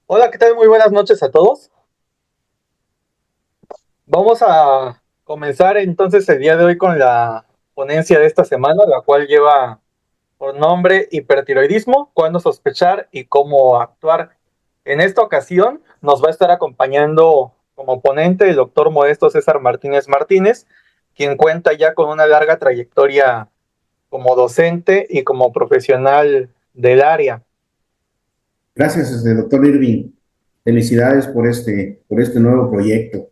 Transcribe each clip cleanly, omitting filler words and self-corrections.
Hola, ¿qué tal? Muy buenas noches a todos. Vamos a comenzar entonces el día de hoy con la ponencia de esta semana, la cual lleva por nombre hipertiroidismo, cuándo sospechar y cómo actuar. En esta ocasión nos va a estar acompañando como ponente el doctor Modesto César Martínez Martínez, quien cuenta ya con una larga trayectoria como docente y como profesional del área. Gracias, doctor Irving. Felicidades por este nuevo proyecto.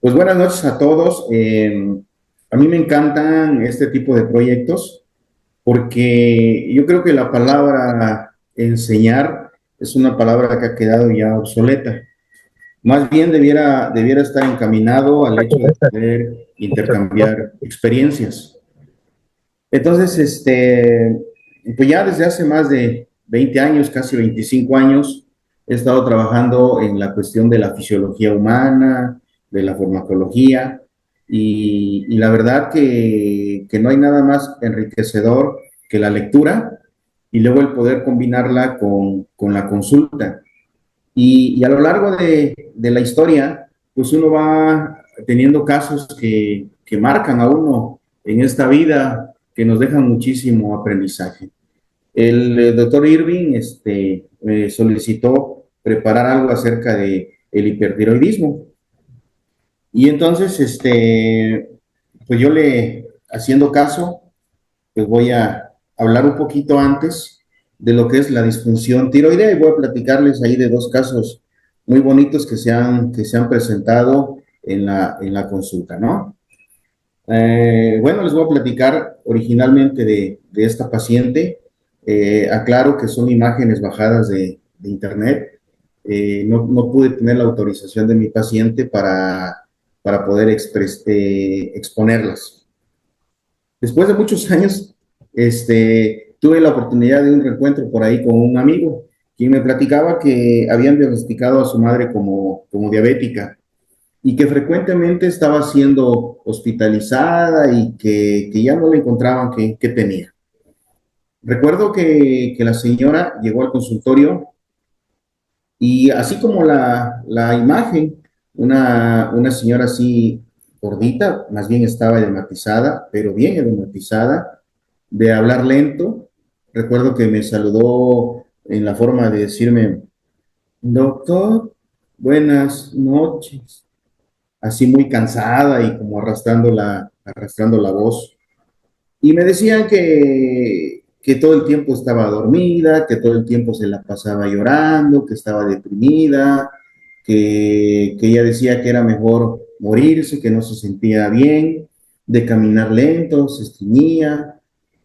Pues buenas noches a todos. A mí me encantan este tipo de proyectos porque yo creo que la palabra enseñar es una palabra que ha quedado ya obsoleta. Más bien debiera estar encaminado al hecho de poder intercambiar experiencias. Entonces, pues ya desde hace más de 20 años, casi 25 años, he estado trabajando en la cuestión de la fisiología humana, de la farmacología, y la verdad que no hay nada más enriquecedor que la lectura y luego el poder combinarla con la consulta. Y a lo largo de la historia, pues uno va teniendo casos que marcan a uno en esta vida, que nos dejan muchísimo aprendizaje. El doctor Irving solicitó preparar algo acerca de el hipertiroidismo. Y entonces, pues yo haciendo caso, pues voy a hablar un poquito antes de lo que es la disfunción tiroidea y voy a platicarles ahí de dos casos muy bonitos que se han presentado en la consulta, ¿no? Bueno, les voy a platicar originalmente de esta paciente. Aclaro que son imágenes bajadas de internet. No pude tener la autorización de mi paciente para poder exponerlas. Después de muchos años, tuve la oportunidad de un reencuentro por ahí con un amigo, quien me platicaba que habían diagnosticado a su madre como diabética y que frecuentemente estaba siendo hospitalizada y que ya no le encontraban qué tenía. Recuerdo que la señora llegó al consultorio y así como la imagen, una señora así gordita, más bien estaba edematizada, pero bien edematizada, de hablar lento. Recuerdo que me saludó en la forma de decirme, doctor, buenas noches, así muy cansada y como arrastrando la voz. Y me decían que todo el tiempo estaba dormida, que todo el tiempo se la pasaba llorando, que estaba deprimida, que ella decía que era mejor morirse, que no se sentía bien, de caminar lento, se estreñía,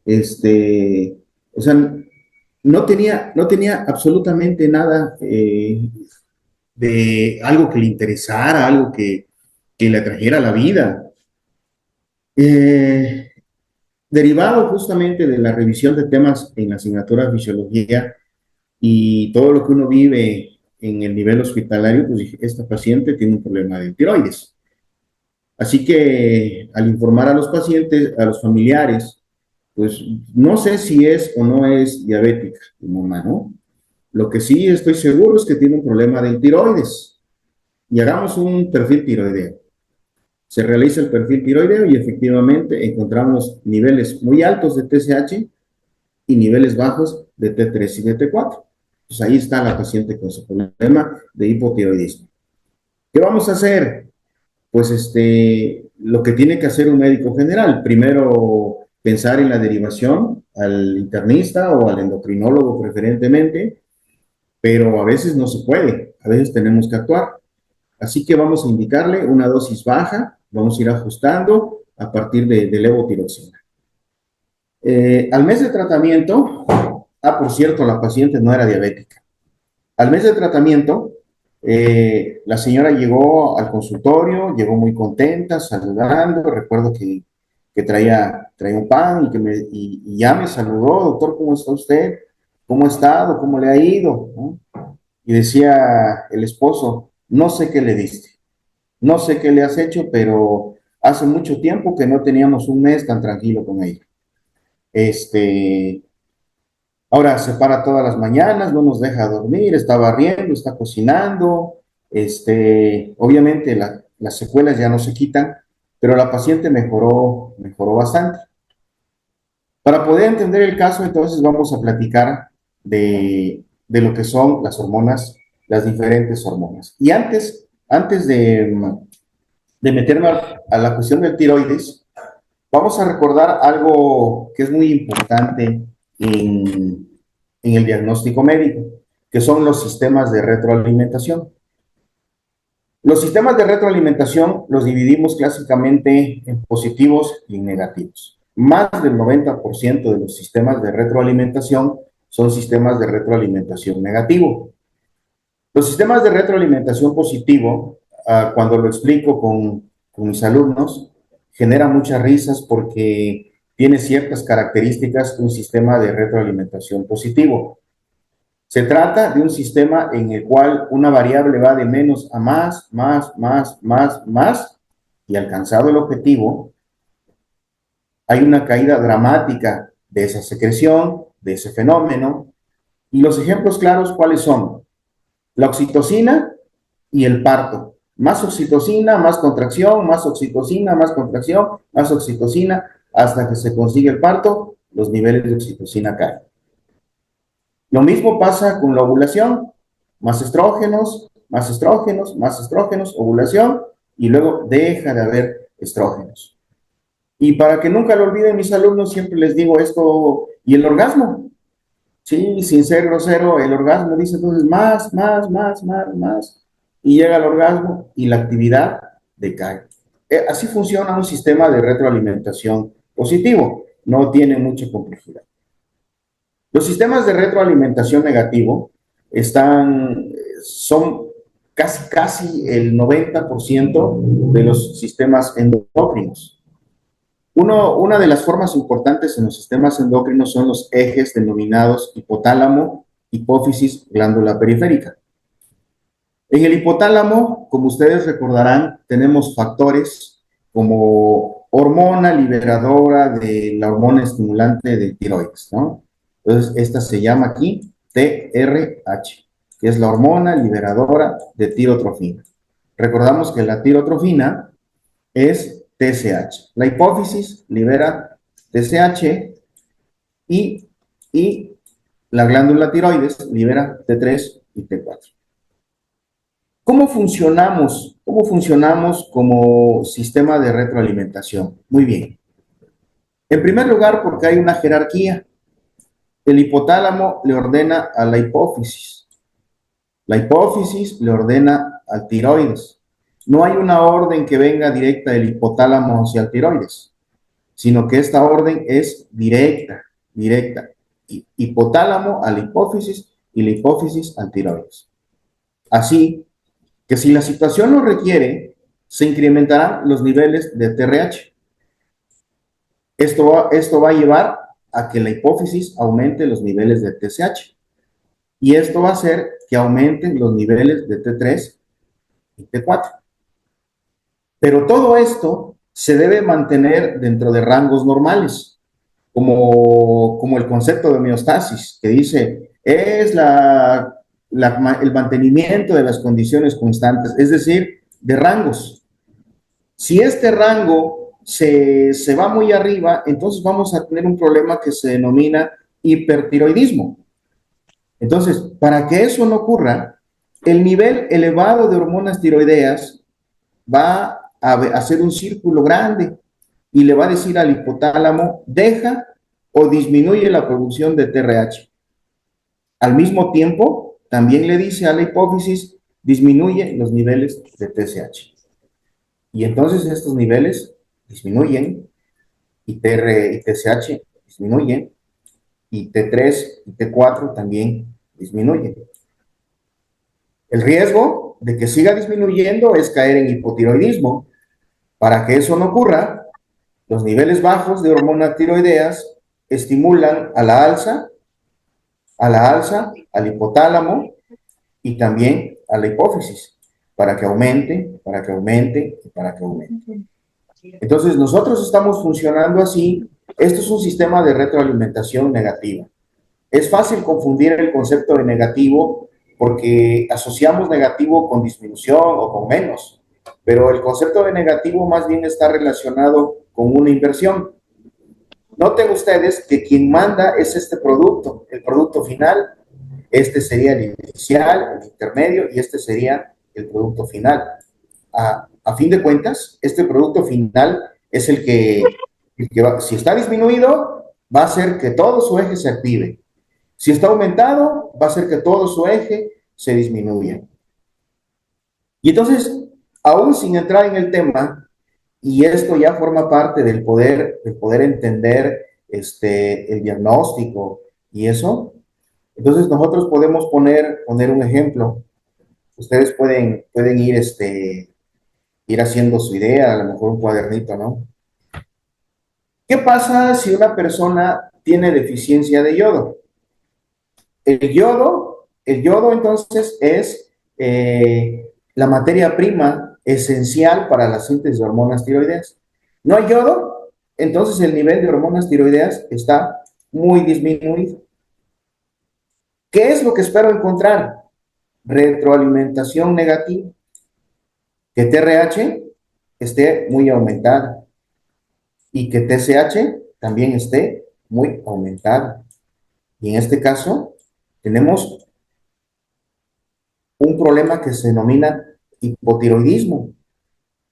este, o sea, no tenía absolutamente nada de algo que le interesara, algo que le atrajera a la vida. Eh, Derivado justamente de la revisión de temas en la asignatura de fisiología y todo lo que uno vive en el nivel hospitalario, pues dije, esta paciente tiene un problema de tiroides. Así que al informar a los pacientes, a los familiares, pues no sé si es o no es diabética, mi mamá, ¿no? Lo que sí estoy seguro es que tiene un problema de tiroides. Y hagamos un perfil tiroideo. Se realiza el perfil tiroideo y efectivamente encontramos niveles muy altos de TSH y niveles bajos de T3 y de T4. Pues ahí está la paciente con su problema de hipotiroidismo. ¿Qué vamos a hacer? Pues lo que tiene que hacer un médico general, primero pensar en la derivación al internista o al endocrinólogo preferentemente, pero a veces no se puede, a veces tenemos que actuar. Así que vamos a indicarle una dosis baja, vamos a ir ajustando a partir de levotiroxina. Al mes de tratamiento, por cierto, la paciente no era diabética. Al mes de tratamiento, la señora llegó al consultorio, llegó muy contenta, saludando. Recuerdo que traía un pan y ya me saludó, doctor, ¿cómo está usted? ¿Cómo ha estado? ¿Cómo le ha ido? ¿No? Y decía el esposo, no sé qué le diste, no sé qué le has hecho, pero hace mucho tiempo que no teníamos un mes tan tranquilo con ella. Este, Ahora se para todas las mañanas, no nos deja dormir, está barriendo, está cocinando, obviamente las secuelas ya no se quitan, pero la paciente mejoró bastante. Para poder entender el caso, entonces vamos a platicar de lo que son las hormonas, las diferentes hormonas. Y antes de meterme a la cuestión del tiroides, vamos a recordar algo que es muy importante en, en el diagnóstico médico, que son los sistemas de retroalimentación. Los sistemas de retroalimentación los dividimos clásicamente en positivos y negativos. Más del 90% de los sistemas de retroalimentación son sistemas de retroalimentación negativo. Los sistemas de retroalimentación positivo, cuando lo explico con mis alumnos, genera muchas risas porque tiene ciertas características un sistema de retroalimentación positivo. Se trata de un sistema en el cual una variable va de menos a más, más, y alcanzado el objetivo, hay una caída dramática de esa secreción, de ese fenómeno. Y los ejemplos claros, ¿cuáles son? La oxitocina y el parto. Más oxitocina, más contracción, más oxitocina, más contracción, más oxitocina, hasta que se consigue el parto, los niveles de oxitocina caen. Lo mismo pasa con la ovulación, más estrógenos, más estrógenos, más estrógenos, ovulación, y luego deja de haber estrógenos. Y para que nunca lo olviden mis alumnos, siempre les digo esto, y el orgasmo, sí, sin ser grosero, el orgasmo dice entonces más, y llega el orgasmo y la actividad decae. Así funciona un sistema de retroalimentación positivo, no tiene mucha complejidad. Los sistemas de retroalimentación negativo son casi el 90% de los sistemas endocrinos. Una de las formas importantes en los sistemas endocrinos son los ejes denominados hipotálamo, hipófisis, glándula periférica. En el hipotálamo, como ustedes recordarán, tenemos factores como hormona liberadora de la hormona estimulante de tiroides, ¿no? Entonces, esta se llama aquí TRH, que es la hormona liberadora de tirotrofina. Recordamos que la tirotrofina es TSH. La hipófisis libera TSH y, y la glándula tiroides libera T3 y T4. ¿Cómo funcionamos? ¿Cómo funcionamos como sistema de retroalimentación? Muy bien. En primer lugar, porque hay una jerarquía. El hipotálamo le ordena a la hipófisis. La hipófisis le ordena al tiroides. No hay una orden que venga directa del hipotálamo hacia el tiroides, sino que esta orden es directa. Hipotálamo a la hipófisis y la hipófisis al tiroides. Así que si la situación lo requiere, se incrementarán los niveles de TRH. Esto va a llevar a que la hipófisis aumente los niveles de TSH. Y esto va a hacer que aumenten los niveles de T3 y T4. Pero todo esto se debe mantener dentro de rangos normales, como el concepto de homeostasis, que dice, es el mantenimiento de las condiciones constantes, es decir, de rangos. Si este rango se va muy arriba, entonces vamos a tener un problema que se denomina hipertiroidismo. Entonces, para que eso no ocurra, el nivel elevado de hormonas tiroideas va a hacer un círculo grande y le va a decir al hipotálamo, deja o disminuye la producción de TRH. Al mismo tiempo, también le dice a la hipófisis, disminuye los niveles de TSH. Y entonces estos niveles disminuyen y TSH disminuyen y T3 y T4 también disminuyen. El riesgo de que siga disminuyendo es caer en hipotiroidismo. Para que eso no ocurra, los niveles bajos de hormonas tiroideas estimulan a la alza, al hipotálamo y también a la hipófisis, para que aumente, para que aumente y para que aumente. Entonces, nosotros estamos funcionando así. Esto es un sistema de retroalimentación negativa. Es fácil confundir el concepto de negativo porque asociamos negativo con disminución o con menos, pero el concepto de negativo más bien está relacionado con una inversión. Noten ustedes que quien manda es este producto, el producto final. Este sería el inicial, el intermedio y este sería el producto final. A fin de cuentas, este producto final es el que va, si está disminuido, va a hacer que todo su eje se active. Si está aumentado, va a hacer que todo su eje se disminuya. Y entonces, aún sin entrar en el tema, y esto ya forma parte del poder entender el diagnóstico y eso, entonces nosotros podemos poner un ejemplo. Ustedes pueden ir haciendo su idea, a lo mejor un cuadernito, ¿no? ¿Qué pasa si una persona tiene deficiencia de yodo? El yodo entonces es la materia prima esencial para la síntesis de hormonas tiroideas. No hay yodo, entonces el nivel de hormonas tiroideas está muy disminuido. ¿Qué es lo que espero encontrar? Retroalimentación negativa, que TRH esté muy aumentada y que TSH también esté muy aumentada. Y en este caso tenemos un problema que se denomina hipotiroidismo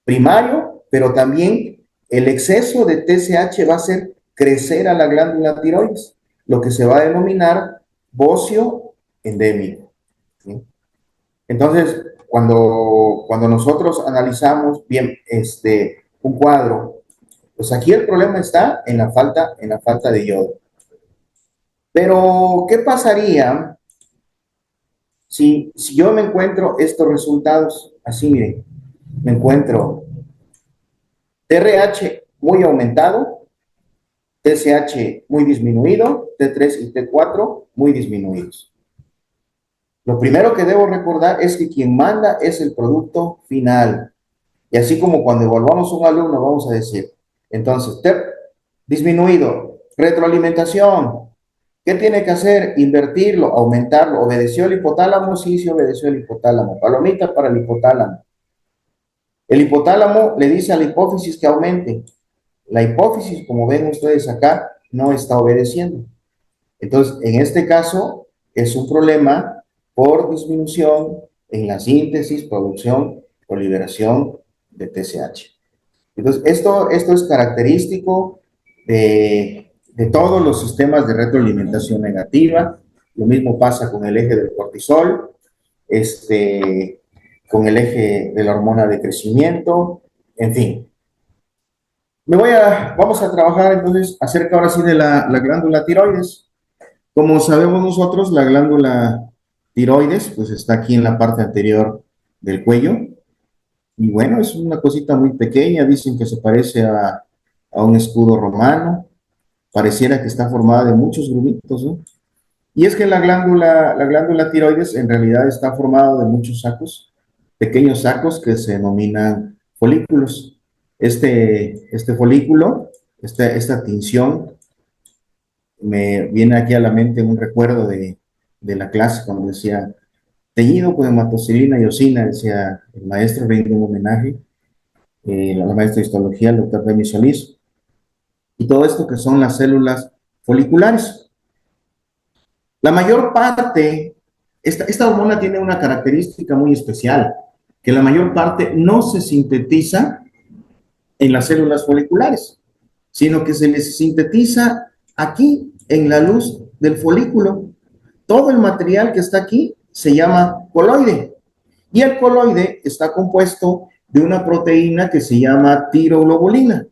primario, pero también el exceso de TSH va a hacer crecer a la glándula tiroides, lo que se va a denominar bocio endémico, ¿sí? Entonces, cuando nosotros analizamos bien un cuadro, pues aquí el problema está en la falta de yodo. Pero, ¿qué pasaría si yo me encuentro estos resultados? Así, miren, me encuentro TRH muy aumentado, TSH muy disminuido, T3 y T4 muy disminuidos. Lo primero que debo recordar es que quien manda es el producto final. Y así como cuando evaluamos a un alumno, vamos a decir, entonces, disminuido, retroalimentación, ¿qué tiene que hacer? Invertirlo, aumentarlo. ¿Obedeció el hipotálamo? Sí, sí obedeció el hipotálamo. Palomita para el hipotálamo. El hipotálamo le dice a la hipófisis que aumente. La hipófisis, como ven ustedes acá, no está obedeciendo. Entonces, en este caso, es un problema por disminución en la síntesis, producción o liberación de TSH. Entonces, esto es característico de todos los sistemas de retroalimentación negativa. Lo mismo pasa con el eje del cortisol, con el eje de la hormona de crecimiento, en fin. Vamos a trabajar entonces acerca ahora sí de la glándula tiroides. Como sabemos nosotros, la glándula tiroides pues está aquí en la parte anterior del cuello. Y bueno, es una cosita muy pequeña, dicen que se parece a un escudo romano, pareciera que está formada de muchos grumitos, ¿no? Y es que la glándula tiroides en realidad está formada de muchos sacos, pequeños sacos que se denominan folículos. Este folículo, esta tinción, me viene aquí a la mente un recuerdo de la clase cuando decía teñido con hematocilina y osina, decía el maestro, rinde un homenaje, la maestra de histología, el doctor Demi Solís, y todo esto que son las células foliculares. La mayor parte, esta hormona tiene una característica muy especial, que la mayor parte no se sintetiza en las células foliculares, sino que se les sintetiza aquí en la luz del folículo. Todo el material que está aquí se llama coloide, y el coloide está compuesto de una proteína que se llama tiroglobulina.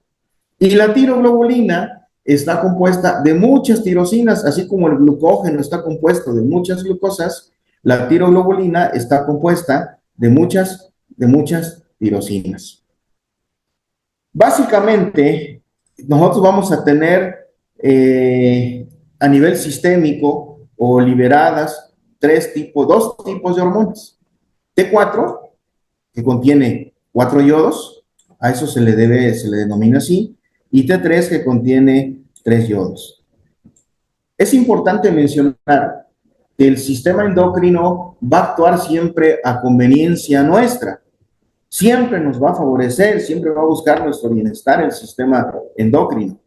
Y la tiroglobulina está compuesta de muchas tirosinas, así como el glucógeno está compuesto de muchas glucosas, la tiroglobulina está compuesta de muchas tirosinas. Básicamente, nosotros vamos a tener a nivel sistémico o liberadas dos tipos de hormonas. T4, que contiene 4 yodos, a eso se le denomina así, y T3 que contiene 3 yodos. Es importante mencionar que el sistema endocrino va a actuar siempre a conveniencia nuestra. Siempre nos va a favorecer, siempre va a buscar nuestro bienestar el sistema endocrino.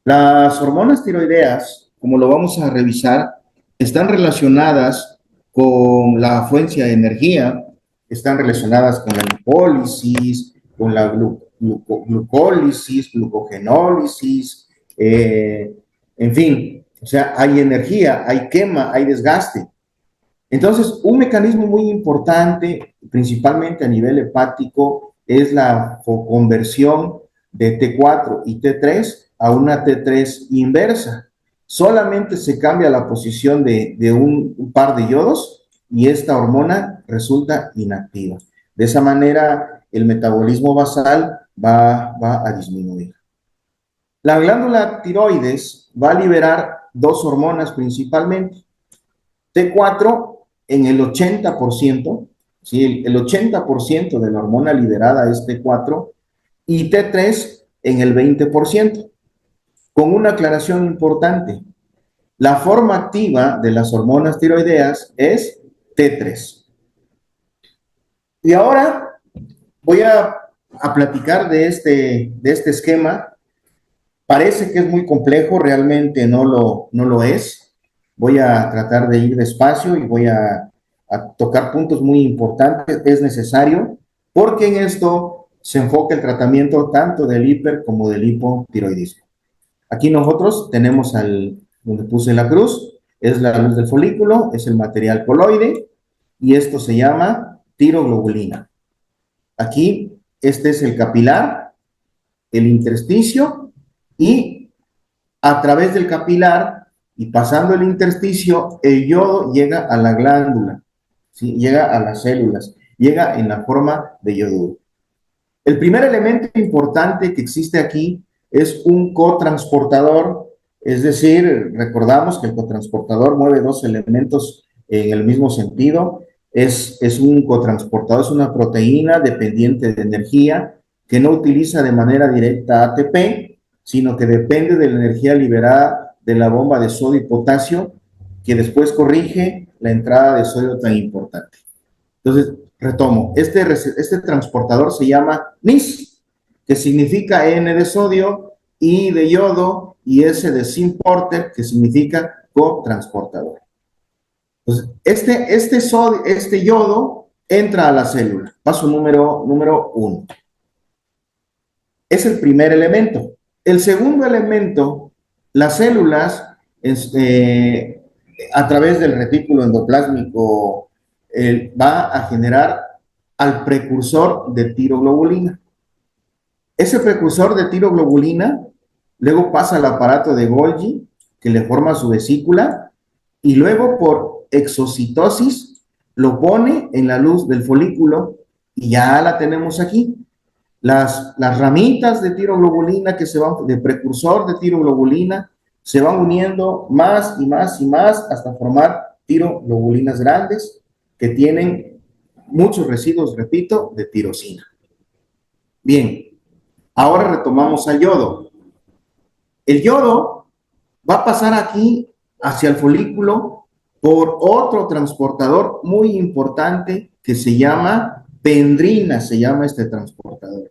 Las hormonas tiroideas, como lo vamos a revisar, están relacionadas con la afluencia de energía, están relacionadas con la lipólisis, con la glucólisis, glucogenólisis, en fin, o sea, hay energía, hay quema, hay desgaste. Entonces, un mecanismo muy importante, principalmente a nivel hepático, es la conversión de T4 y T3 a una T3 inversa. Solamente se cambia la posición de un par de yodos y esta hormona resulta inactiva. De esa manera, el metabolismo basal va a disminuir. La glándula tiroides va a liberar dos hormonas principalmente. T4 en el 80%, ¿sí? El 80% de la hormona liberada es T4 y T3 en el 20%. Con una aclaración importante, la forma activa de las hormonas tiroideas es T3. Y ahora voy a platicar de este esquema. Parece que es muy complejo, realmente no lo es. Voy a tratar de ir despacio y voy a tocar puntos muy importantes. Es necesario porque en esto se enfoca el tratamiento tanto del hiper como del hipotiroidismo. Aquí nosotros tenemos donde puse la cruz, es la luz del folículo, es el material coloide y esto se llama tiroglobulina. Aquí este es el capilar, el intersticio y a través del capilar y pasando el intersticio, el yodo llega a la glándula, ¿sí? Llega a las células, llega en la forma de yoduro. El primer elemento importante que existe aquí es un cotransportador, es decir, recordamos que el cotransportador mueve dos elementos en el mismo sentido. Es un cotransportador, es una proteína dependiente de energía que no utiliza de manera directa ATP, sino que depende de la energía liberada de la bomba de sodio y potasio, que después corrige la entrada de sodio tan importante. Entonces, retomo, este transportador se llama NIS, que significa N de sodio, I de yodo y S de Syn-Porter, que significa cotransportador. Entonces, este yodo entra a la célula, paso número 1. Es el primer elemento. El segundo elemento, las células, a través del retículo endoplásmico, va a generar al precursor de tiroglobulina. Ese precursor de tiroglobulina luego pasa al aparato de Golgi, que le forma su vesícula, y luego por exocitosis lo pone en la luz del folículo y ya la tenemos aquí. Las ramitas de tiroglobulina que se van, de precursor de tiroglobulina, se van uniendo más y más y más hasta formar tiroglobulinas grandes que tienen muchos residuos, repito, de tirosina. Bien, ahora retomamos al yodo. El yodo va a pasar aquí hacia el folículo por otro transportador muy importante que se llama pendrina, se llama este transportador.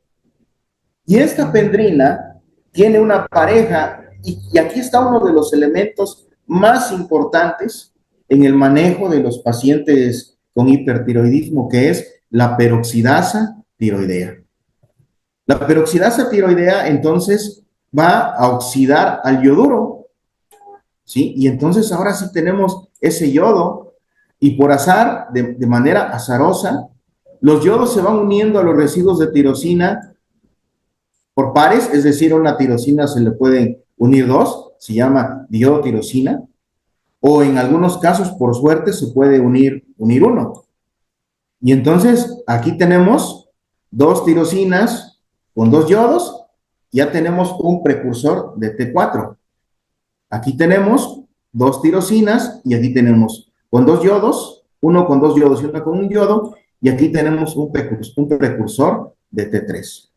Y esta pendrina tiene una pareja, y aquí está uno de los elementos más importantes en el manejo de los pacientes con hipertiroidismo, que es la peroxidasa tiroidea. La peroxidasa tiroidea entonces va a oxidar al yoduro, ¿sí? Y entonces ahora sí tenemos ese yodo, y por azar, de manera azarosa, los yodos se van uniendo a los residuos de tirosina por pares, es decir, a una tirosina se le pueden unir dos, se llama diodotirosina, o en algunos casos, por suerte, se puede unir uno. Y entonces, aquí tenemos dos tirosinas con dos yodos, ya tenemos un precursor de T4. Aquí tenemos dos tirosinas y aquí tenemos con dos yodos, uno con dos yodos y uno con un yodo, y aquí tenemos un precursor de T3.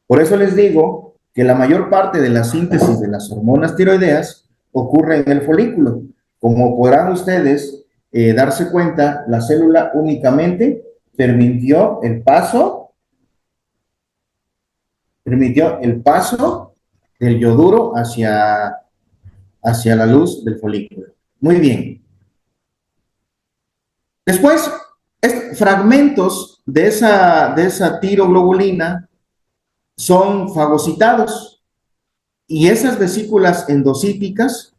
Por eso les digo que la mayor parte de la síntesis de las hormonas tiroideas ocurre en el folículo. Como podrán ustedes darse cuenta, la célula únicamente permitió el paso del yoduro hacia la luz del folículo. Muy bien. Después, fragmentos de esa tiroglobulina son fagocitados y esas vesículas endocíticas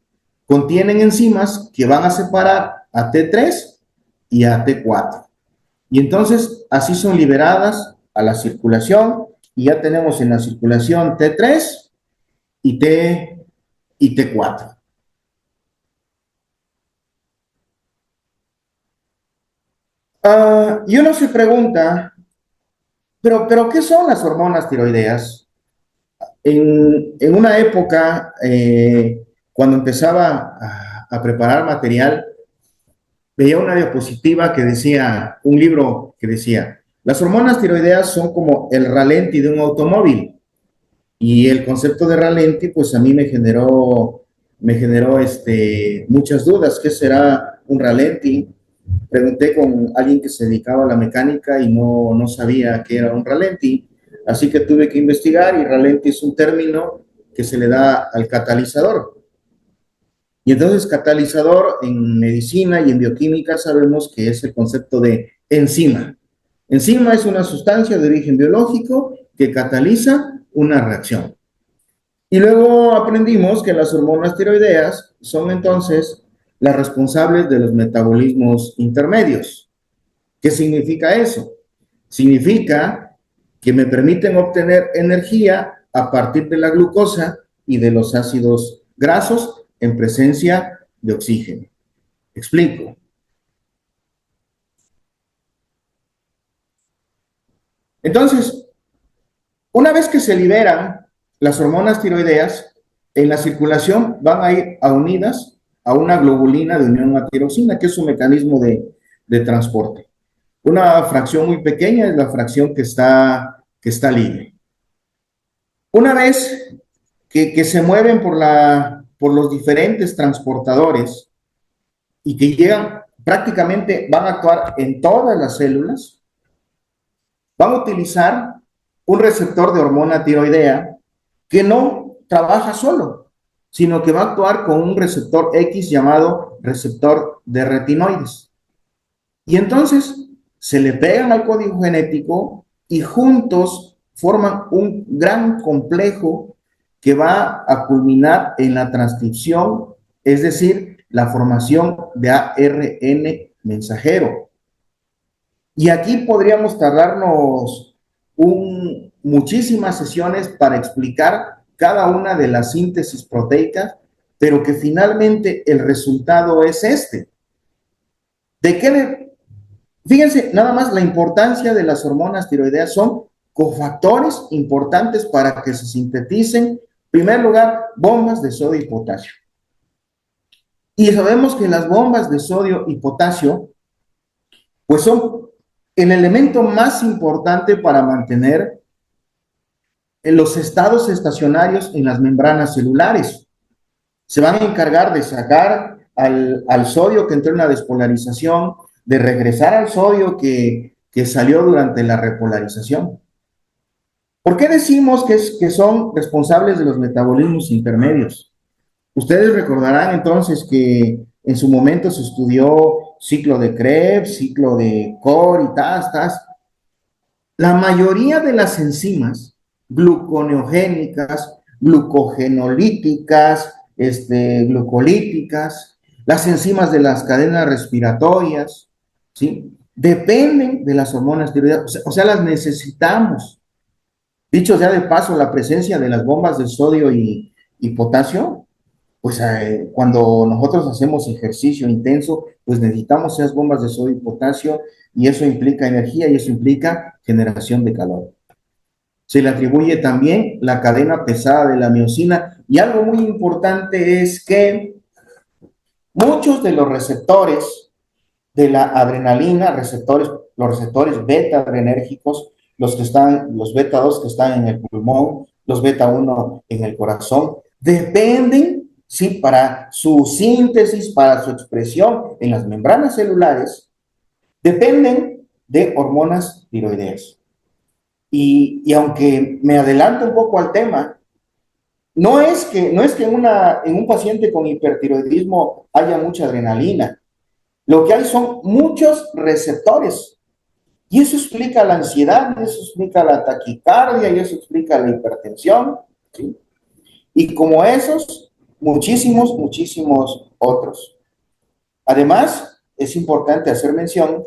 contienen enzimas que van a separar a T3 y a T4. Y entonces así son liberadas a la circulación y ya tenemos en la circulación T3 y, y T4. Y uno se pregunta, ¿pero qué son las hormonas tiroideas? En una época, cuando empezaba a preparar material, veía una diapositiva que decía, un libro que decía, las hormonas tiroideas son como el ralenti de un automóvil. Y el concepto de ralenti, pues a mí me generó muchas dudas. ¿Qué será un ralenti? Pregunté con alguien que se dedicaba a la mecánica y no sabía qué era un ralenti. Así que tuve que investigar y ralenti es un término que se le da al catalizador. Y entonces catalizador en medicina y en bioquímica sabemos que es el concepto de enzima. Enzima es una sustancia de origen biológico que cataliza una reacción. Y luego aprendimos que las hormonas tiroideas son entonces las responsables de los metabolismos intermedios. ¿Qué significa eso? Significa que me permiten obtener energía a partir de la glucosa y de los ácidos grasos en presencia de oxígeno. Explico. Entonces, una vez que se liberan las hormonas tiroideas, en la circulación van a ir unidas a una globulina de unión a tiroxina, que es un mecanismo de transporte. Una fracción muy pequeña es la fracción que está libre. Una vez que se mueven por los diferentes transportadores y que llegan, prácticamente van a actuar en todas las células, van a utilizar un receptor de hormona tiroidea que no trabaja solo, sino que va a actuar con un receptor X llamado receptor de retinoides. Y entonces se le pegan al código genético y juntos forman un gran complejo que va a culminar en la transcripción, es decir, la formación de ARN mensajero. Y aquí podríamos tardarnos muchísimas sesiones para explicar cada una de las síntesis proteicas, pero que finalmente el resultado es este. Fíjense, nada más la importancia de las hormonas tiroideas son cofactores importantes para que se sinteticen, en primer lugar, bombas de sodio y potasio. Y sabemos que las bombas de sodio y potasio, pues son el elemento más importante para mantener los estados estacionarios en las membranas celulares. Se van a encargar de sacar al sodio que entró en la despolarización, de regresar al sodio que salió durante la repolarización. ¿Por qué decimos que son responsables de los metabolismos intermedios? Ustedes recordarán entonces que en su momento se estudió ciclo de Krebs, ciclo de Core y tas. La mayoría de las enzimas gluconeogénicas, glucogenolíticas, glucolíticas, las enzimas de las cadenas respiratorias, ¿sí? Dependen de las hormonas tiroideas, o sea, las necesitamos. Dicho sea de paso, la presencia de las bombas de sodio y potasio, pues cuando nosotros hacemos ejercicio intenso, pues necesitamos esas bombas de sodio y potasio y eso implica energía y eso implica generación de calor. Se le atribuye también la cadena pesada de la miosina y algo muy importante es que muchos de los receptores de la adrenalina, los receptores beta adrenérgicos, los beta 2 que están en el pulmón, los beta 1 en el corazón, dependen ¿sí? Para su síntesis, para su expresión en las membranas celulares, dependen de hormonas tiroideas. Y aunque me adelanto un poco al tema, no es que en un paciente con hipertiroidismo haya mucha adrenalina. Lo que hay son muchos receptores. Y eso explica la ansiedad, y eso explica la taquicardia, y eso explica la hipertensión, ¿sí? Y como esos, muchísimos, muchísimos otros. Además, es importante hacer mención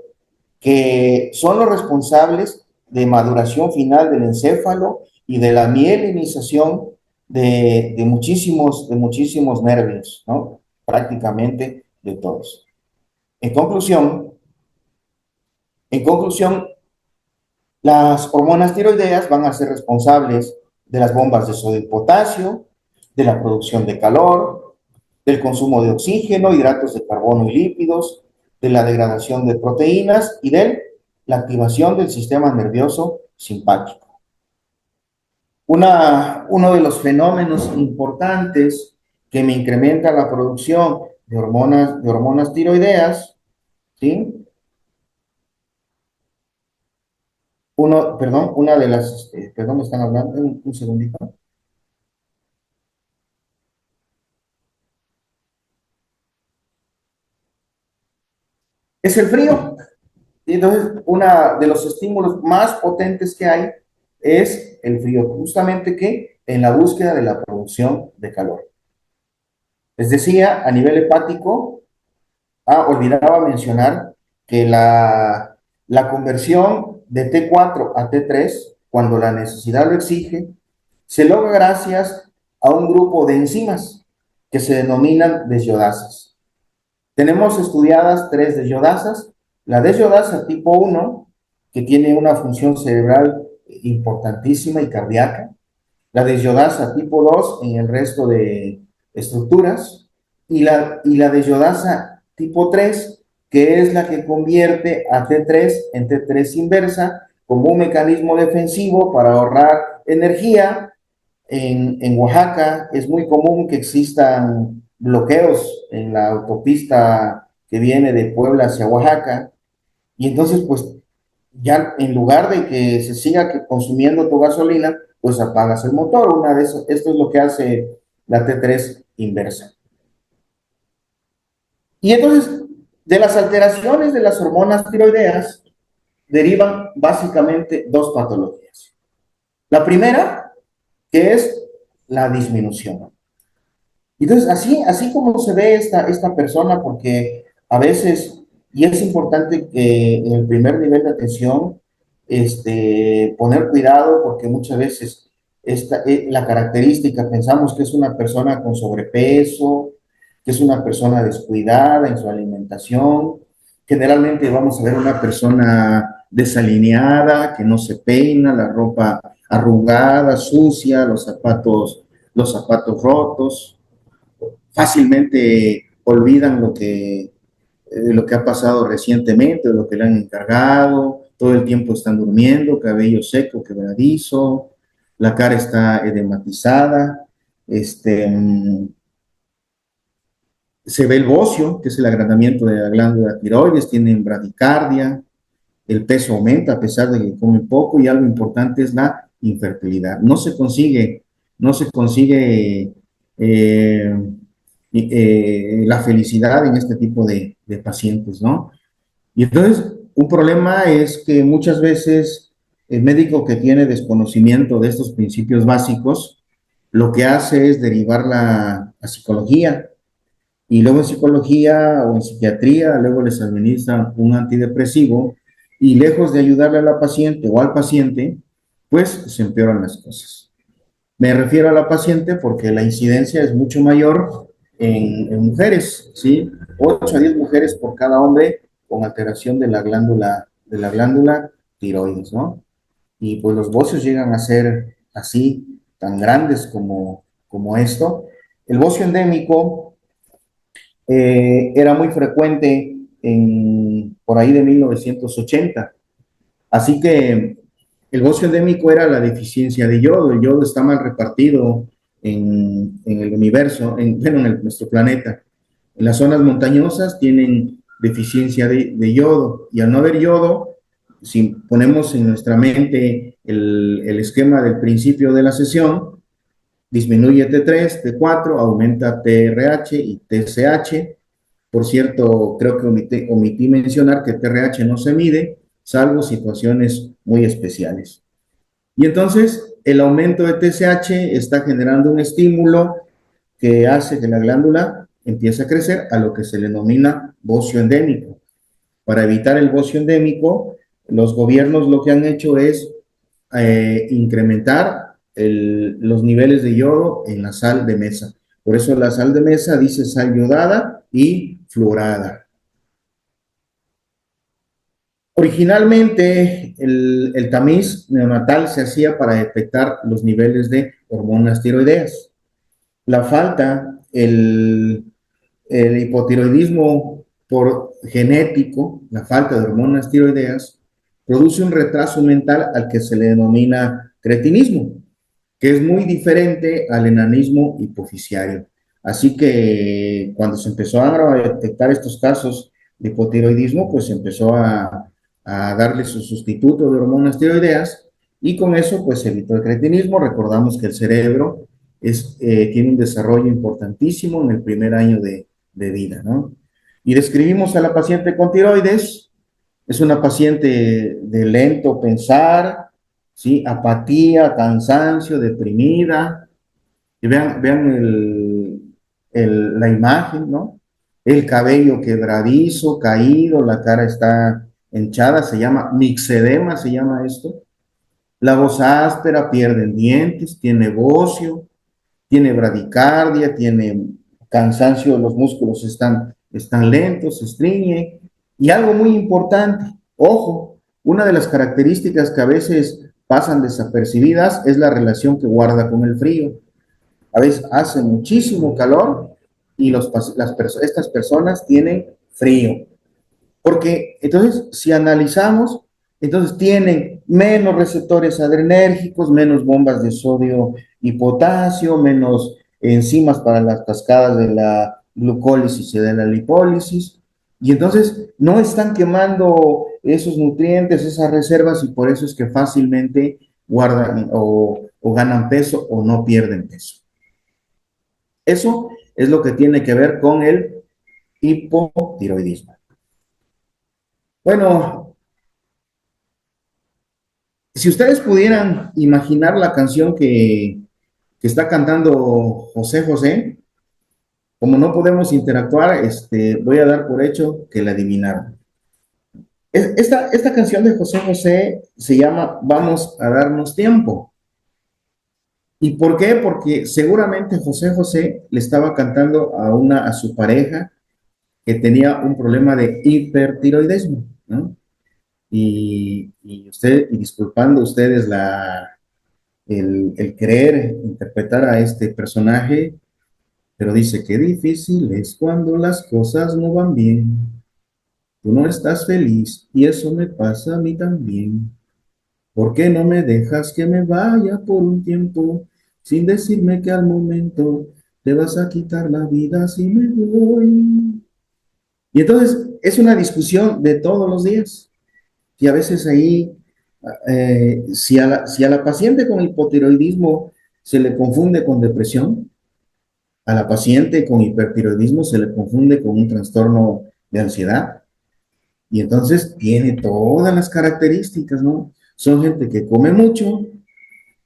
que son los responsables de maduración final del encéfalo y de la mielinización de muchísimos nervios, ¿no? Prácticamente de todos. En conclusión, en conclusión, las hormonas tiroideas van a ser responsables de las bombas de sodio y potasio, de la producción de calor, del consumo de oxígeno, hidratos de carbono y lípidos, de la degradación de proteínas y de la activación del sistema nervioso simpático. Uno de los fenómenos importantes que me incrementa la producción de hormonas tiroideas, ¿sí? Una de las, perdón, me están hablando, un segundito. Es el frío. Y entonces, uno de los estímulos más potentes que hay es el frío, justamente que en la búsqueda de la producción de calor. Les decía, a nivel hepático, olvidaba mencionar que la conversión de T4 a T3, cuando la necesidad lo exige, se logra gracias a un grupo de enzimas que se denominan desyodasas. Tenemos estudiadas 3 desyodasas. La desyodasa tipo 1, que tiene una función cerebral importantísima y cardíaca. La desyodasa tipo 2 en el resto de estructuras. Y la desyodasa tipo 3, que es la que convierte a T3 en T3 inversa como un mecanismo defensivo para ahorrar energía. En Oaxaca es muy común que existan bloqueos en la autopista que viene de Puebla hacia Oaxaca, y entonces pues ya en lugar de que se siga consumiendo tu gasolina, pues apagas el motor. Esto es lo que hace la T3 inversa. Y entonces, de las alteraciones de las hormonas tiroideas derivan básicamente dos patologías. La primera, que es la disminución. Entonces, así como se ve esta persona, porque a veces, y es importante que en el primer nivel de atención, poner cuidado, porque muchas veces la característica, pensamos que es una persona con sobrepeso, que es una persona descuidada en su alimentación. Generalmente vamos a ver una persona desalineada, que no se peina, la ropa arrugada, sucia, los zapatos rotos, fácilmente olvidan lo que ha pasado recientemente, lo que le han encargado, todo el tiempo están durmiendo, cabello seco, quebradizo, la cara está edematizada, se ve el bocio, que es el agrandamiento de la glándula tiroides, tienen bradicardia, el peso aumenta a pesar de que comen poco, y algo importante es la infertilidad. No se consigue eh, la felicidad en este tipo de pacientes, ¿no? Y entonces, un problema es que muchas veces el médico que tiene desconocimiento de estos principios básicos, lo que hace es derivarla a psicología, y luego en psicología o en psiquiatría, luego les administran un antidepresivo, y lejos de ayudarle a la paciente o al paciente, pues se empeoran las cosas. Me refiero a la paciente porque la incidencia es mucho mayor en mujeres, ¿sí? 8 a 10 mujeres por cada hombre con alteración de la glándula tiroides, ¿no? Y pues los bocios llegan a ser así, tan grandes como esto. El bocio endémico era muy frecuente por ahí de 1980. Así que el bocio endémico era la deficiencia de yodo. El yodo está mal repartido en el universo, bueno, nuestro planeta. En las zonas montañosas tienen deficiencia de yodo, y al no haber yodo, si ponemos en nuestra mente el esquema del principio de la sesión, disminuye T3, T4, aumenta TRH y TSH. Por cierto, creo que omití mencionar que TRH no se mide, salvo situaciones muy especiales. Y entonces el aumento de TSH está generando un estímulo que hace que la glándula empiece a crecer a lo que se le denomina bocio endémico. Para evitar el bocio endémico, los gobiernos lo que han hecho es incrementar los niveles de yodo en la sal de mesa. Por eso la sal de mesa dice sal yodada y fluorada. Originalmente, el tamiz neonatal se hacía para detectar los niveles de hormonas tiroideas. La falta, el hipotiroidismo por genético, la falta de hormonas tiroideas, produce un retraso mental al que se le denomina cretinismo, que es muy diferente al enanismo hipofisiario. Así que cuando se empezó a detectar estos casos de hipotiroidismo, pues se empezó a darle su sustituto de hormonas tiroideas, y con eso pues se evitó el cretinismo. Recordamos que el cerebro tiene un desarrollo importantísimo en el primer año de vida, ¿no? Y describimos a la paciente con tiroides. Es una paciente de lento pensar, ¿sí? Apatía, cansancio, deprimida. Y vean la imagen, ¿no? El cabello quebradizo, caído, la cara está hinchada, se llama mixedema, se llama esto. La voz áspera, pierde dientes, tiene bocio, tiene bradicardia, tiene cansancio, los músculos están lentos, se estriñe. Y algo muy importante, ojo, una de las características que a veces pasan desapercibidas es la relación que guarda con el frío. A veces hace muchísimo calor y estas personas tienen frío. Porque entonces, si analizamos, entonces tienen menos receptores adrenérgicos, menos bombas de sodio y potasio, menos enzimas para las cascadas de la glucólisis y de la lipólisis. Y entonces no están quemando esos nutrientes, esas reservas, y por eso es que fácilmente guardan o ganan peso o no pierden peso. Eso es lo que tiene que ver con el hipotiroidismo. Bueno, si ustedes pudieran imaginar la canción que está cantando José José, como no podemos interactuar, voy a dar por hecho que la adivinaron. Esta canción de José José se llama Vamos a darnos tiempo. ¿Y por qué? Porque seguramente José José le estaba cantando a su pareja que tenía un problema de hipertiroidismo, ¿no? Y disculpando ustedes el querer interpretar a este personaje, pero dice que difícil es cuando las cosas no van bien. Tú no estás feliz y eso me pasa a mí también. ¿Por qué no me dejas que me vaya por un tiempo sin decirme que al momento te vas a quitar la vida si me voy? Y entonces es una discusión de todos los días. Y a veces ahí, si a la paciente con hipotiroidismo se le confunde con depresión, a la paciente con hipertiroidismo se le confunde con un trastorno de ansiedad. Y entonces tiene todas las características, ¿no? Son gente que come mucho,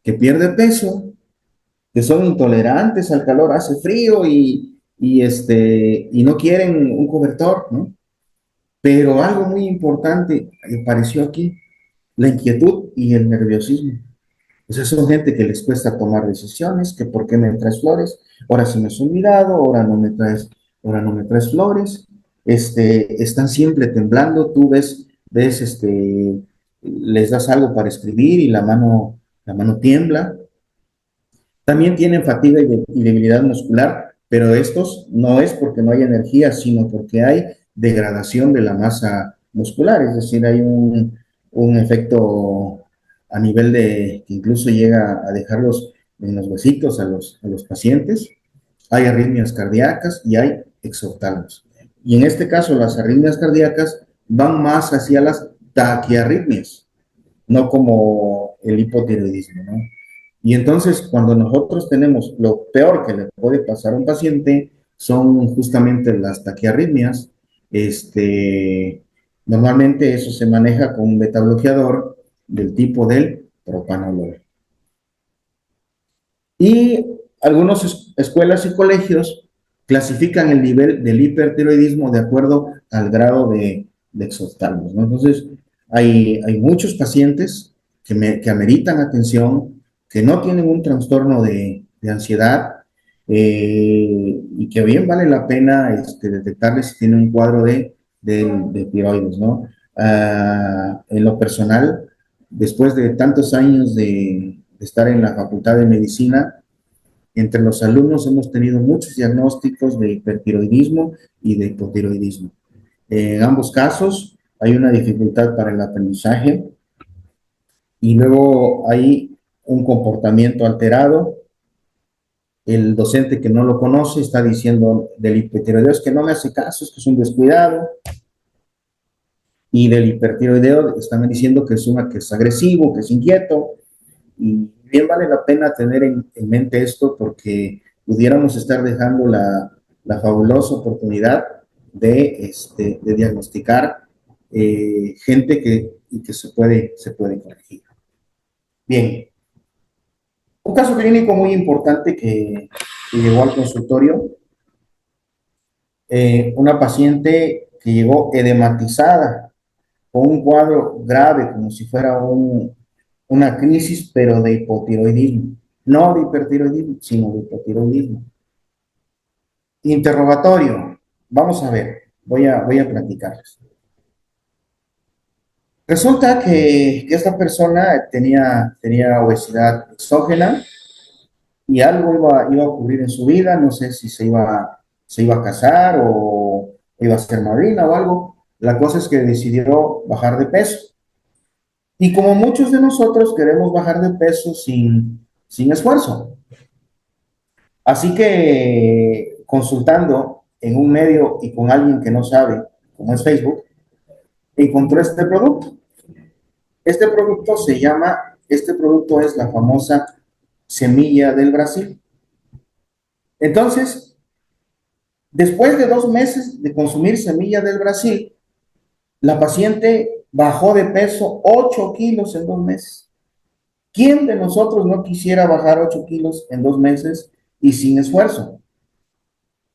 que pierde peso, que son intolerantes al calor, hace frío y no quieren un cobertor, ¿no? Pero algo muy importante apareció aquí, la inquietud y el nerviosismo. O sea, son gente que les cuesta tomar decisiones, que por qué me traes flores, ahora sí me has olvidado, ahora no me traes flores, están siempre temblando, tú ves, les das algo para escribir y la mano tiembla. También tienen fatiga y debilidad muscular, pero estos no es porque no hay energía, sino porque hay degradación de la masa muscular, es decir, hay un efecto a nivel de que incluso llega a dejarlos en los huesitos a los pacientes, hay arritmias cardíacas y hay exoftalmos. Y en este caso, las arritmias cardíacas van más hacia las taquiarritmias, no como el hipotiroidismo, ¿no? Y entonces, cuando nosotros tenemos lo peor que le puede pasar a un paciente, son justamente las taquiarritmias. Normalmente eso se maneja con un beta bloqueador del tipo del propanolol. Y algunas escuelas y colegios clasifican el nivel del hipertiroidismo de acuerdo al grado de exoftalmos, ¿no? Entonces, hay muchos pacientes que ameritan atención, que no tienen un trastorno de ansiedad, y que bien vale la pena detectarles si tienen un cuadro de tiroides, ¿no? En lo personal, después de tantos años de estar en la Facultad de Medicina, entre los alumnos hemos tenido muchos diagnósticos de hipertiroidismo y de hipotiroidismo. En ambos casos hay una dificultad para el aprendizaje y luego hay un comportamiento alterado. El docente que no lo conoce está diciendo del hipertiroideo es que no me hace caso, es que es un descuidado. Y del hipertiroideo están diciendo que que es agresivo, que es inquieto. Y bien vale la pena tener en mente esto porque pudiéramos estar dejando la fabulosa oportunidad de diagnosticar gente que se puede corregir. Bien, un caso clínico muy importante que llegó al consultorio, una paciente que llegó edematizada con un cuadro grave, como si fuera una crisis, pero de hipotiroidismo. No de hipertiroidismo, sino de hipotiroidismo. Interrogatorio. Vamos a ver, voy a platicarles. Resulta que esta persona tenía obesidad exógena y algo iba a ocurrir en su vida, no sé si se iba a casar o iba a ser madrina o algo. La cosa es que decidió bajar de peso. Y como muchos de nosotros queremos bajar de peso sin esfuerzo. Así que consultando en un medio y con alguien que no sabe, como es Facebook, encontró este producto. Este producto es la famosa semilla del Brasil. Entonces, después de 2 meses de consumir semilla del Brasil, la paciente bajó de peso 8 kilos en 2 meses. ¿Quién de nosotros no quisiera bajar 8 kilos en 2 meses y sin esfuerzo?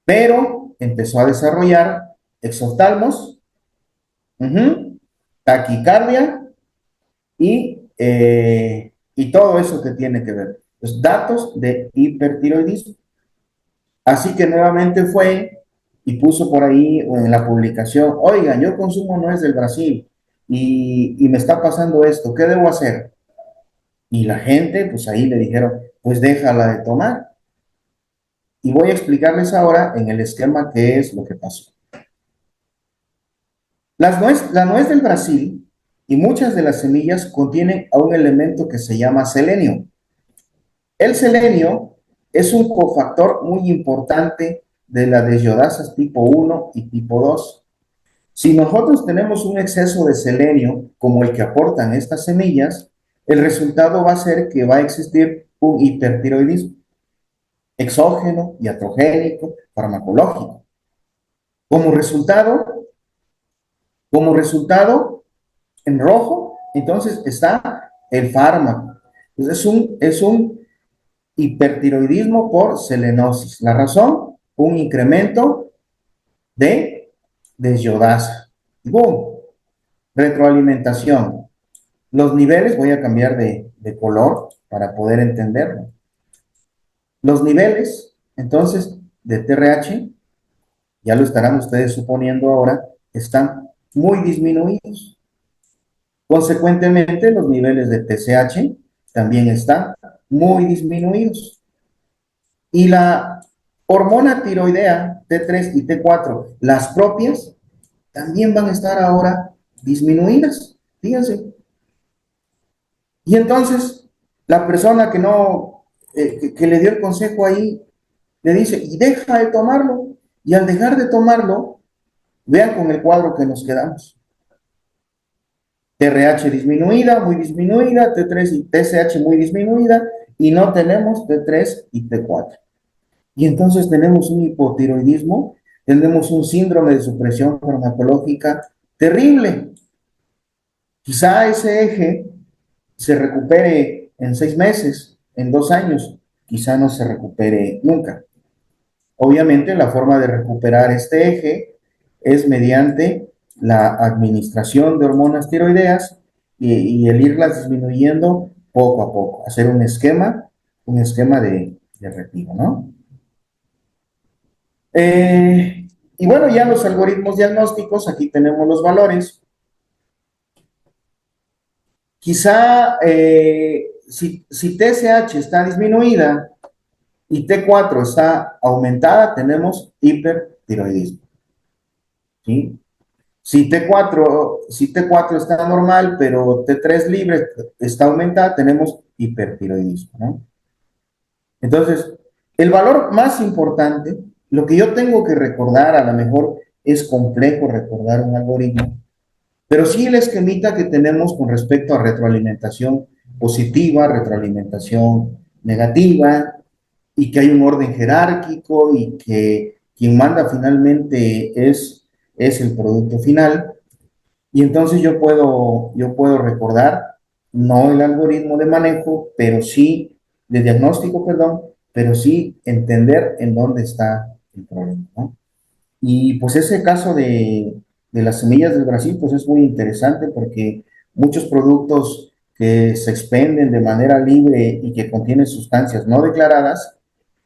Pero empezó a desarrollar exoftalmos, taquicardia y todo eso que tiene que ver. Los datos de hipertiroidismo. Así que nuevamente fue y puso por ahí en la publicación, oigan, yo consumo nuez del Brasil y me está pasando esto, ¿qué debo hacer? Y la gente, pues ahí le dijeron, pues déjala de tomar. Y voy a explicarles ahora en el esquema qué es lo que pasó. La nuez del Brasil y muchas de las semillas contienen a un elemento que se llama selenio. El selenio es un cofactor muy importante de las desyodasas tipo 1 y tipo 2. Si nosotros tenemos un exceso de selenio como el que aportan estas semillas, el resultado va a ser que va a existir un hipertiroidismo exógeno, iatrogénico, farmacológico. Como resultado, como resultado, en rojo, entonces está el fármaco. Entonces es un hipertiroidismo por selenosis. La razón, un incremento de desyodasa. ¡Boom! Retroalimentación. Los niveles, voy a cambiar de color para poder entenderlo. Los niveles, entonces, de TRH, ya lo estarán ustedes suponiendo ahora, están muy disminuidos. Consecuentemente, los niveles de TSH también están muy disminuidos. Y la hormona tiroidea T3 y T4, las propias, también van a estar ahora disminuidas. Fíjense. Y entonces, la persona que no que le dio el consejo ahí, le dice, y deja de tomarlo. Y al dejar de tomarlo, vean con el cuadro que nos quedamos. TRH disminuida, muy disminuida, T3 y TSH muy disminuida, y no tenemos T3 y T4. Y entonces tenemos un hipotiroidismo, tenemos un síndrome de supresión farmacológica terrible. Quizá ese eje se recupere en 6 meses, en 2 años, quizá no se recupere nunca. Obviamente la forma de recuperar este eje es mediante la administración de hormonas tiroideas y el irlas disminuyendo poco a poco, hacer un esquema de retiro, ¿no? Y bueno, ya los algoritmos diagnósticos, aquí tenemos los valores. Quizá si TSH está disminuida y T4 está aumentada, tenemos hipertiroidismo. ¿Sí? Si T4 está normal, pero T3 libre está aumentada, tenemos hipertiroidismo, ¿no? Entonces, el valor más importante, lo que yo tengo que recordar, a lo mejor es complejo recordar un algoritmo, pero sí el esquemita que tenemos con respecto a retroalimentación positiva, retroalimentación negativa, y que hay un orden jerárquico y que quien manda finalmente es el producto final. Y entonces yo puedo recordar, no el algoritmo de manejo, pero sí, de diagnóstico, perdón, pero sí entender en dónde está el problema, ¿no? Y pues ese caso de las semillas del Brasil, pues es muy interesante porque muchos productos que se expenden de manera libre y que contienen sustancias no declaradas,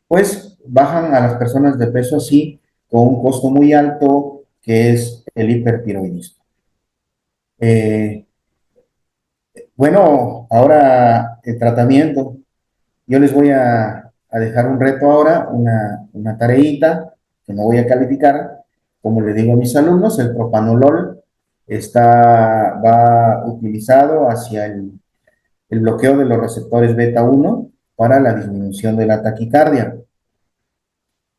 pues bajan a las personas de peso así con un costo muy alto que es el hipertiroidismo. Eh, bueno, ahora el tratamiento. Yo les voy a dejar un reto ahora, una tareita que no voy a calificar. Como le digo a mis alumnos, el propanolol va utilizado hacia el bloqueo de los receptores beta 1 para la disminución de la taquicardia.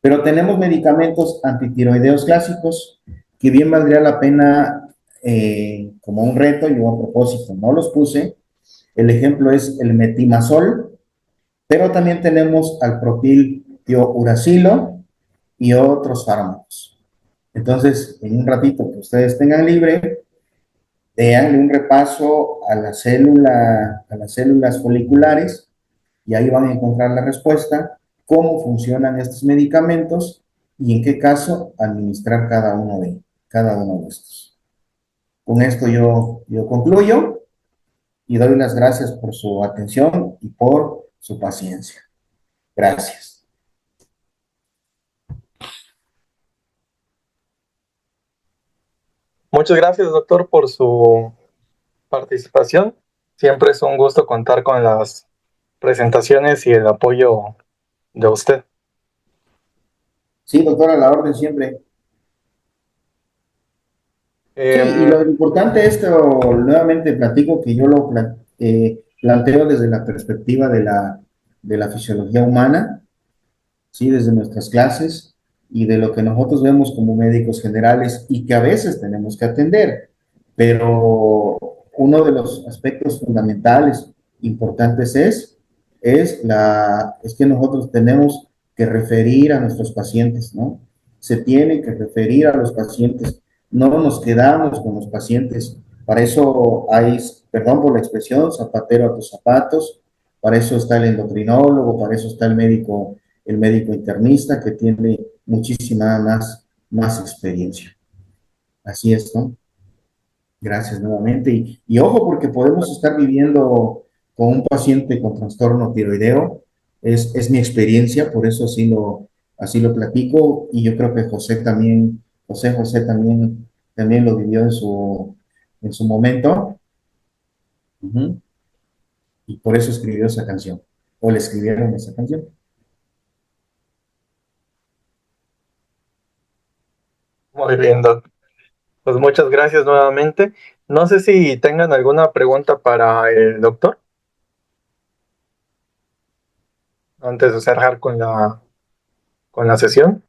Pero tenemos medicamentos antitiroideos clásicos que bien valdría la pena como un reto. Yo a propósito no los puse. El ejemplo es el metimazol, pero también tenemos al propiltiouracilo y otros fármacos. Entonces, en un ratito que ustedes tengan libre, déanle un repaso a las células foliculares y ahí van a encontrar la respuesta, cómo funcionan estos medicamentos y en qué caso administrar cada uno de estos. Con esto yo concluyo y doy las gracias por su atención y por su paciencia. Gracias. Muchas gracias, doctor, por su participación. Siempre es un gusto contar con las presentaciones y el apoyo de usted. Sí, doctora, a la orden siempre. Sí, y Eh, lo importante es que nuevamente platico que yo lo planteo desde la perspectiva de la fisiología humana, ¿sí? Desde nuestras clases y de lo que nosotros vemos como médicos generales y que a veces tenemos que atender. Pero uno de los aspectos fundamentales, importantes es que nosotros tenemos que referir a nuestros pacientes, ¿no? Se tiene que referir a los pacientes, no nos quedamos con los pacientes. Para eso hay, perdón por la expresión, zapatero a tus zapatos, para eso está el endocrinólogo, para eso está el médico internista que tiene muchísima más experiencia. Así es, ¿no? Gracias nuevamente. Y ojo, porque podemos estar viviendo con un paciente con trastorno tiroideo. Es mi experiencia, por eso así lo platico. Y yo creo que José también lo vivió en su momento. Ujú. Y por eso escribió esa canción. O le escribieron esa canción. Muy bien, doc. Pues muchas gracias nuevamente. No sé si tengan alguna pregunta para el doctor. antes de cerrar con la sesión.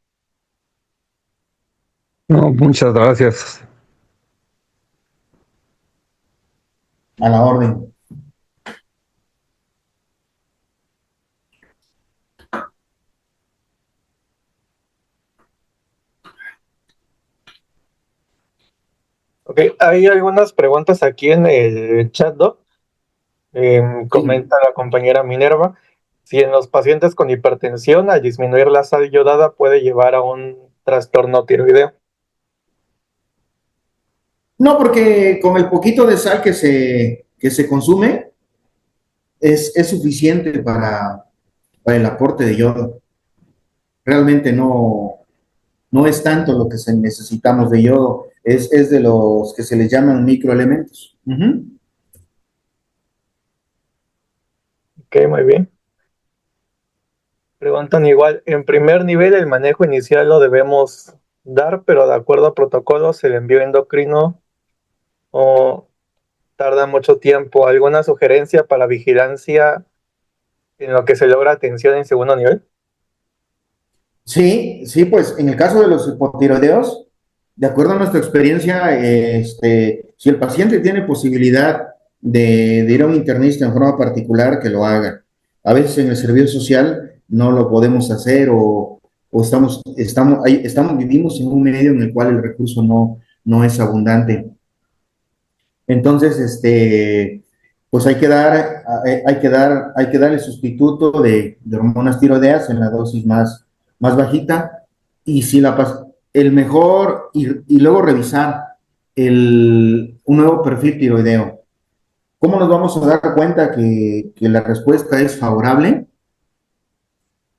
No, muchas gracias. A la orden. Ok, hay algunas preguntas aquí en el chat, Doc. Sí. Comenta la compañera Minerva, si en los pacientes con hipertensión, al disminuir la sal yodada puede llevar a un trastorno tiroideo. No, porque con el poquito de sal que se consume es suficiente para el aporte de yodo. Realmente no es tanto lo que se necesitamos de yodo, es de los que se les llaman microelementos. Ok, muy bien. Preguntan igual, en primer nivel el manejo inicial lo debemos dar, pero de acuerdo a protocolos el envío endocrino o tarda mucho tiempo. ¿Alguna sugerencia para vigilancia en lo que se logra atención en segundo nivel? Sí, sí, pues en el caso de los hipotiroideos, de acuerdo a nuestra experiencia, si el paciente tiene posibilidad de ir a un internista en forma particular, que lo haga. A veces en el servicio social no lo podemos hacer o vivimos en un medio en el cual el recurso no es abundante. Entonces, pues hay que dar el sustituto de hormonas tiroideas en la dosis más bajita y si el mejor y luego revisar un nuevo perfil tiroideo. ¿Cómo nos vamos a dar cuenta que la respuesta es favorable?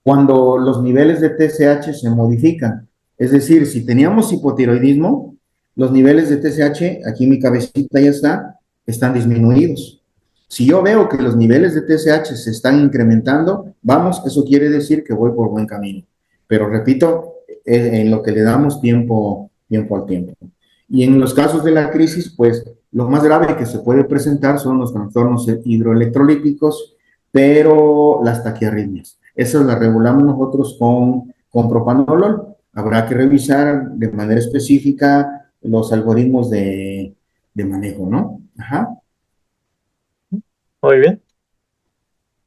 Cuando los niveles de TSH se modifican. Es decir, si teníamos hipotiroidismo, los niveles de TSH, aquí mi cabecita ya está, están disminuidos. Si yo veo que los niveles de TSH se están incrementando, vamos, eso quiere decir que voy por buen camino. Pero repito, en lo que le damos tiempo al tiempo. Y en los casos de la crisis, pues lo más grave que se puede presentar son los trastornos hidroelectrolíticos, pero las taquiarritmias. Esas las regulamos nosotros con propanolol. Habrá que revisar de manera específica los algoritmos de manejo, ¿no? Ajá. Muy bien.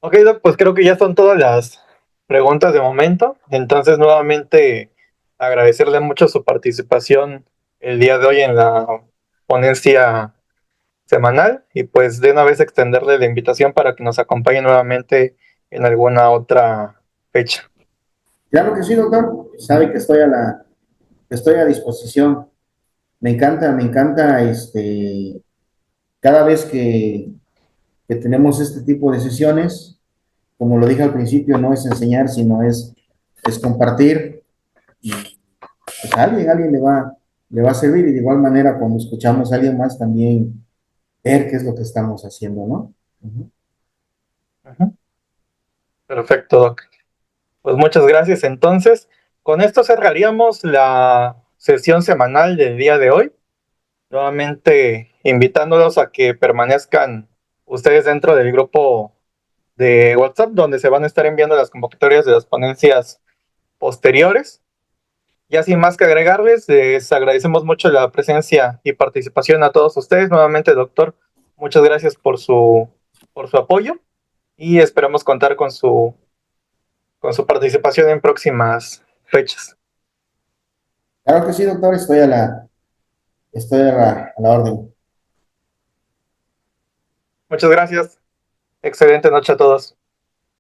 Ok, Doc, pues creo que ya son todas las preguntas de momento. Entonces, nuevamente agradecerle mucho su participación el día de hoy en la ponencia semanal y pues de una vez extenderle la invitación para que nos acompañe nuevamente en alguna otra fecha. Claro que sí, doctor. Sabe que estoy a disposición. Me encanta, cada vez que tenemos este tipo de sesiones, como lo dije al principio, no es enseñar, sino es compartir. Y pues alguien le va a servir y de igual manera cuando escuchamos a alguien más también ver qué es lo que estamos haciendo, ¿no? Uh-huh. Ujú. Perfecto, Doc. Pues muchas gracias. Entonces, con esto cerraríamos la sesión semanal del día de hoy. Nuevamente invitándolos a que permanezcan ustedes dentro del grupo de WhatsApp, donde se van a estar enviando las convocatorias de las ponencias posteriores. Ya sin más que agregarles, les agradecemos mucho la presencia y participación a todos ustedes. Nuevamente, doctor, muchas gracias por su apoyo y esperamos contar con su participación en próximas fechas. Claro que sí, doctor, estoy a la orden. Muchas gracias. Excelente noche a todos.